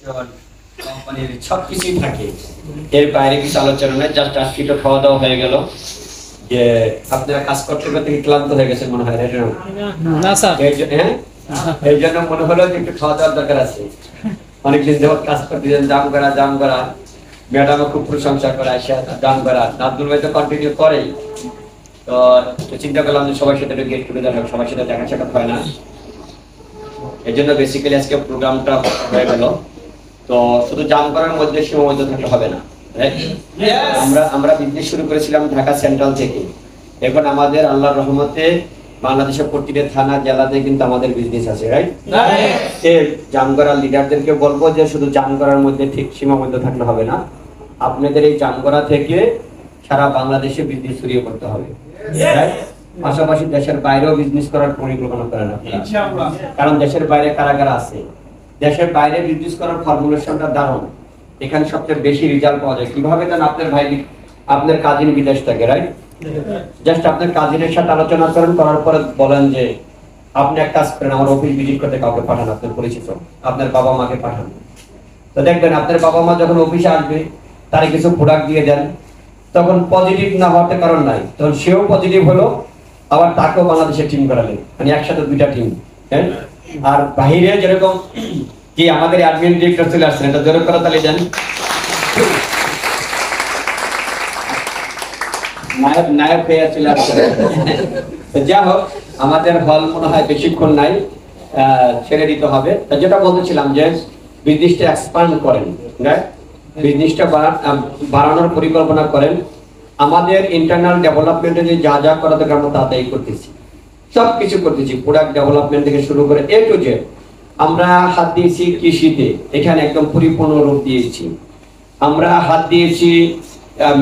কোম্পানির সবকিছুই থাকে, এর বাইরে কিছু আলোচনা নেই। জাস্ট আজকে তো খাওয়া দাওয়া হয়ে গেল, যে আপনারা কাজ করতে করতে ক্লান্ত হয়ে গেছেন মনে হয়, না স্যার। হ্যাঁ, এই জন্য মনে হলো যে একটু খাওয়া দাওয়ার দরকার আছে। অনেকদিন যাবত কাজ করতেছেন, জাম করা, ম্যাডামও খুব প্রশংসা করে, আসে জাম করা, নাজমুল ভাই তো কন্টিনিউ করেই। তো চিন্তা করলাম যে সবার সাথে গেট টুগেদার হবে, সবার সাথে দেখা সাক্ষাৎ হয় না, এই জন্য বেসিক্যালি আজকে প্রোগ্রামটা হয়ে গেল। তো শুধু জাম করার মধ্যে সীমাবদ্ধ থাকলে হবে না। আমরা বিজনেস শুরু করেছিলাম ঢাকা সেন্ট্রাল থেকে। এখন আমাদের আল্লাহর রহমতে বাংলাদেশের প্রতিটা থানা জেলাতে কিন্তু আমাদের বিজনেস আছে, রাইট? জাম করার লিডারদেরকে বলবো যে শুধু জাম করার মধ্যে ঠিক সীমাবদ্ধ থাকলে হবে না, আপনাদের এই জাম করা থেকে সারা বাংলাদেশে বিজনেস ছড়িয়ে করতে হবে। পাশাপাশি দেশের বাইরেও বিজনেস করার পরিকল্পনা করেন আপনারা, কারণ দেশের বাইরে কারা কারা আছে। দেশের বাইরে বিজনেস করার ফর্মুলেশনটা দারুণ, এখানে সবচেয়ে বেশি রেজাল্ট পাওয়া যায়। কিভাবে জান? আপনার ভাই, আপনার কাজিন বিদেশ থাকে, রাইট? জাস্ট আপনার কাজিনের সাথে আলোচনা করেন, করার পরে বলেন যে আপনি এক কাজ করেন, আমার অফিস ভিজিট করতে কাউকে পাঠান, আপনার পরিচিত, আপনার বাবা মাকে পাঠান। তো দেখবেন আপনার বাবা মা যখন অফিসে আসবে, তারা কিছু প্রোডাক্ট দিয়ে দেন, তখন পজিটিভ না হওয়াতে কারণ নাই, তখন সেও পজিটিভ হলো, আবার তাকেও বাংলাদেশে টিম করালেন, মানে একসাথে দুইটা টিম। হ্যাঁ, আর বাহিরে যেরকম কি আমাদের অ্যাডমিন ডিরেক্টর চলে আসছেন, এটা জোরে করা তাহলে দেন। নায়ক হয়ে চলে আসছে। যা হোক, আমাদের হল মনে হয় বেশিক্ষণ নাই, ছেড়ে দিতে হবে। যেটা বলতেছিলাম যে বিজনেসটা এক্সপান্ড করেন, বিজনেসটা বাড়ানোর পরিকল্পনা করেন। আমাদের ইন্টারনাল ডেভেলপমেন্টে যে যা যা করা দরকার আমরা তাই করতেছি, সবকিছু করতেছি, প্রোডাক্ট ডেভেলপমেন্ট থেকে শুরু করে এ টু জেড। আমরা হাত দিয়েছি কৃষিতে, এখানে একদম পরিপূর্ণ রূপ দিয়েছি। আমরা হাত দিয়েছি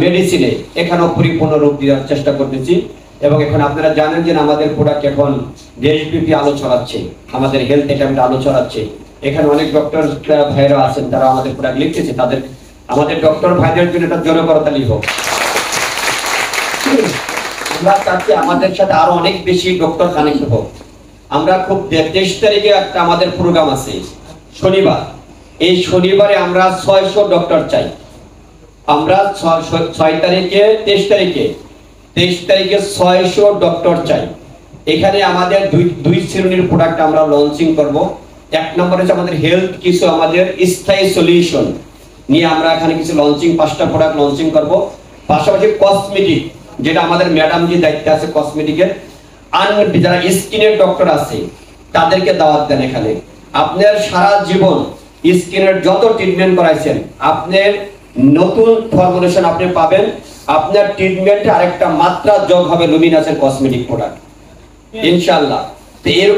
মেডিসিনে, এখানেও পরিপূর্ণ রূপ দেওয়ার চেষ্টা করতেছি। এবং এখন আপনারা জানেন যে আমাদের প্রোডাক্ট এখন দেশব্যাপী আলো ছড়াচ্ছে, আমাদের হেলথ একাডেমিতে আলো ছড়াচ্ছে। এখানে অনেক ডক্টর ভাইরা আছেন, তারা আমাদের প্রোডাক্ট লিখতেছে, তাদের আমাদের ডক্টর ভাইদের জন্য একটা জনকরতালি হোক। আমরা চাচ্ছি আমাদের সাথে আরো অনেক বেশি ডক্টর কানেক্ট হোক। আমরা খুব 23 তারিখে একটা আমাদের প্রোগ্রাম আছে শনিবার, এই শনিবারে আমরা 600 ডক্টর চাই। আমরা 6 তারিখে 23 তারিখে 600 ডক্টর চাই। এখানে আমাদের দুই শ্রেণীর প্রোডাক্ট আমরা লঞ্চিং করব। এক নম্বরে হচ্ছে আমাদের হেলথ, কিছু আমাদের স্থায়ী সলিউশন নিয়ে আমরা এখানে কিছু লঞ্চিং, 5টা প্রোডাক্ট লঞ্চিং করব। পাশাপাশি কসমেটিক, যেটা আমাদের ম্যাডাম যে দায়িত্বে আছে কসমেটিকের, আর যারা স্কিনের ডক্টর আছে তাদেরকে দাওয়াত দেন এখানে। আপনার সারা জীবন স্কিনের যত ট্রিটমেন্ট করাইছেন, আপনার নতুন ফর্মুলেশন আপনি পাবেন, আপনার ট্রিটমেন্টে আরেকটা মাত্রা যোগ হবে লুমিনাসের কসমেটিক প্রোডাক্ট ইনশাআল্লাহ। তো এর